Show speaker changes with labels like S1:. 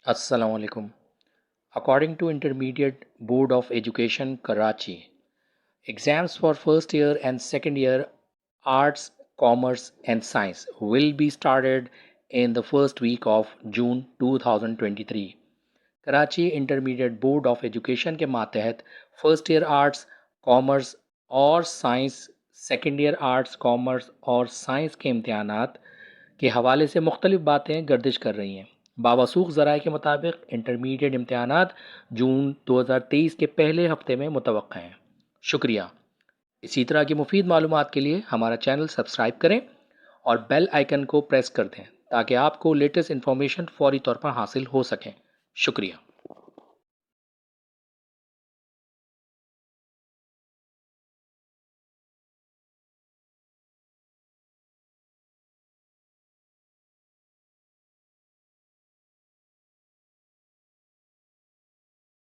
S1: Assalamualaikum. According to Intermediate Board of Education, Karachi, exams for first year and second year Arts, Commerce and Science will be started in the first week of June 2023. Karachi intermediate board of education के मातहत first year arts commerce और science, second year arts commerce और science के इम्तहानात के हवाले से मुख्तलिफ बातें गर्दिश कर रही हैं। बावसूख ज़राए के मुताबिक इंटरमीडिएट इम्तहानात जून 2023 के पहले हफ्ते में मुतवक्का हैं। शुक्रिया। इसी तरह की मुफीद मालूमात के लिए हमारा चैनल सब्सक्राइब करें और बेल आइकन को प्रेस कर दें ताकि आपको लेटेस्ट इन्फॉर्मेशन फ़ौरी तौर पर हासिल हो सकें। शुक्रिया।